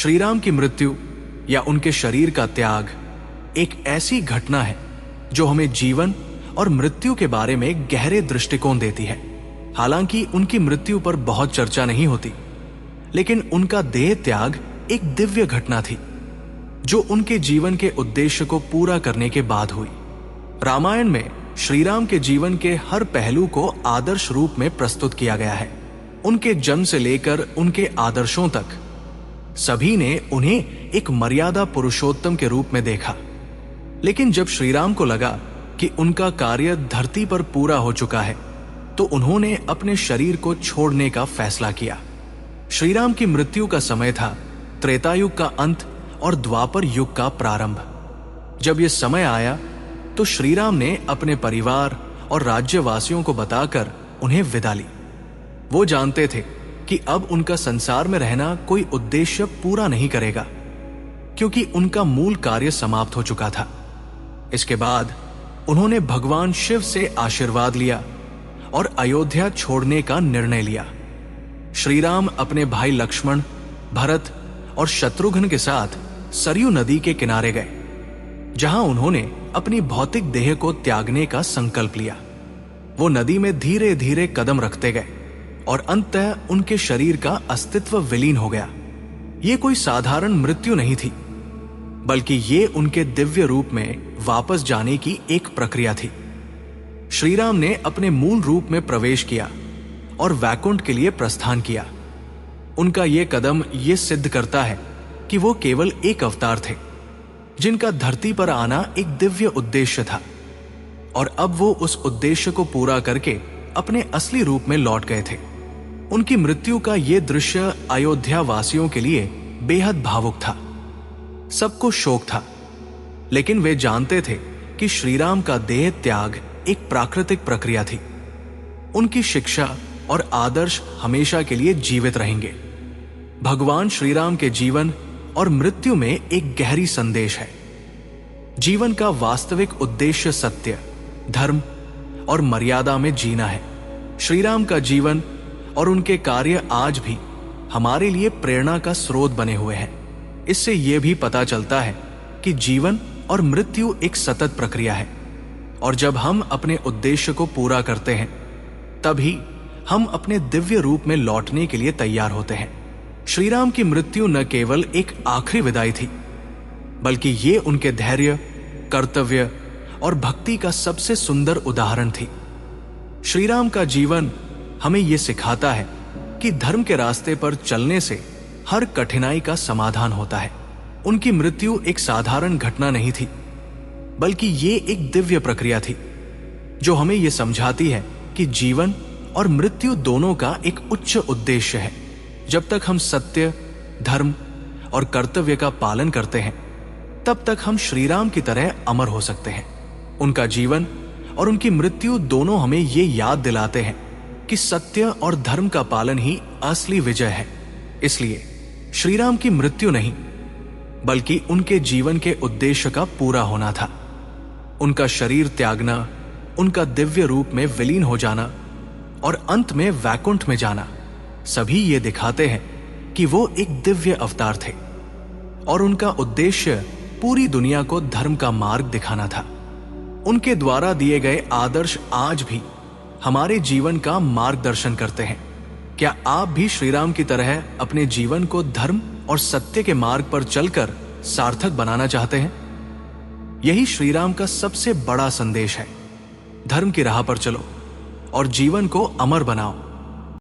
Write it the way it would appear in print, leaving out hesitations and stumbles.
श्री राम की मृत्यु या उनके शरीर का त्याग एक ऐसी घटना है जो हमें जीवन और मृत्यु के बारे में गहरे दृष्टिकोण देती है। हालांकि उनकी मृत्यु पर बहुत चर्चा नहीं होती, लेकिन उनका देह त्याग एक दिव्य घटना थी जो उनके जीवन के उद्देश्य को पूरा करने के बाद हुई। रामायण में श्री राम के जीवन के हर पहलू को आदर्श रूप में प्रस्तुत किया गया है। उनके जन्म से लेकर उनके आदर्शों तक सभी ने उन्हें एक मर्यादा पुरुषोत्तम के रूप में देखा। लेकिन जब श्री राम को लगा कि उनका कार्य धरती पर पूरा हो चुका है, तो उन्होंने अपने शरीर को छोड़ने का फैसला किया। श्री राम की मृत्यु का समय था त्रेता युग का अंत और द्वापर युग का प्रारंभ। जब यह समय आया तो श्री राम ने अपने परिवार और राज्यवासियों को बताकर उन्हें विदा ली। वो जानते थे कि अब उनका संसार में रहना कोई उद्देश्य पूरा नहीं करेगा, क्योंकि उनका मूल कार्य समाप्त हो चुका था। इसके बाद उन्होंने भगवान शिव से आशीर्वाद लिया और अयोध्या छोड़ने का निर्णय लिया। श्री राम अपने भाई लक्ष्मण, भरत और शत्रुघ्न के साथ सरयू नदी के किनारे गए, जहां उन्होंने अपनी भौतिक देह को त्यागने का संकल्प लिया। वो नदी में धीरे धीरे कदम रखते गए और अंततः उनके शरीर का अस्तित्व विलीन हो गया। ये कोई साधारण मृत्यु नहीं थी, बल्कि ये उनके दिव्य रूप में वापस जाने की एक प्रक्रिया थी। श्री राम ने अपने मूल रूप में प्रवेश किया और वैकुंठ के लिए प्रस्थान किया। उनका यह कदम यह सिद्ध करता है कि वो केवल एक अवतार थे, जिनका धरती पर आना एक दिव्य उद्देश्य था, और अब वो उस उद्देश्य को पूरा करके अपने असली रूप में लौट गए थे। उनकी मृत्यु का यह दृश्य अयोध्या वासियों के लिए बेहद भावुक था। सबको शोक था, लेकिन वे जानते थे कि श्री राम का देह त्याग एक प्राकृतिक प्रक्रिया थी। उनकी शिक्षा और आदर्श हमेशा के लिए जीवित रहेंगे। भगवान श्री राम के जीवन और मृत्यु में एक गहरी संदेश है। जीवन का वास्तविक उद्देश्य सत्य, धर्म और मर्यादा में जीना है। श्री राम का जीवन और उनके कार्य आज भी हमारे लिए प्रेरणा का स्रोत बने हुए हैं। इससे यह भी पता चलता है कि जीवन और मृत्यु एक सतत प्रक्रिया है, और जब हम अपने उद्देश्य को पूरा करते हैं, तभी हम अपने दिव्य रूप में लौटने के लिए तैयार होते हैं। श्री राम की मृत्यु न केवल एक आखिरी विदाई थी, बल्कि ये उनके धैर्य, कर्तव्य और भक्ति का सबसे सुंदर उदाहरण थी। श्री राम का जीवन हमें यह सिखाता है कि धर्म के रास्ते पर चलने से हर कठिनाई का समाधान होता है। उनकी मृत्यु एक साधारण घटना नहीं थी, बल्कि ये एक दिव्य प्रक्रिया थी जो हमें यह समझाती है कि जीवन और मृत्यु दोनों का एक उच्च उद्देश्य है। जब तक हम सत्य, धर्म और कर्तव्य का पालन करते हैं, तब तक हम श्री राम की तरह अमर हो सकते हैं। उनका जीवन और उनकी मृत्यु दोनों हमें ये याद दिलाते हैं कि सत्य और धर्म का पालन ही असली विजय है। इसलिए श्री राम की मृत्यु नहीं, बल्कि उनके जीवन के उद्देश्य का पूरा होना था। उनका शरीर त्यागना, उनका दिव्य रूप में विलीन हो जाना और अंत में वैकुंठ में जाना, सभी ये दिखाते हैं कि वो एक दिव्य अवतार थे और उनका उद्देश्य पूरी दुनिया को धर्म का मार्ग दिखाना था। उनके द्वारा दिए गए आदर्श आज भी हमारे जीवन का मार्गदर्शन करते हैं। क्या आप भी श्री राम की तरह अपने जीवन को धर्म और सत्य के मार्ग पर चलकर सार्थक बनाना चाहते हैं? यही श्री राम का सबसे बड़ा संदेश है। धर्म की राह पर चलो और जीवन को अमर बनाओ।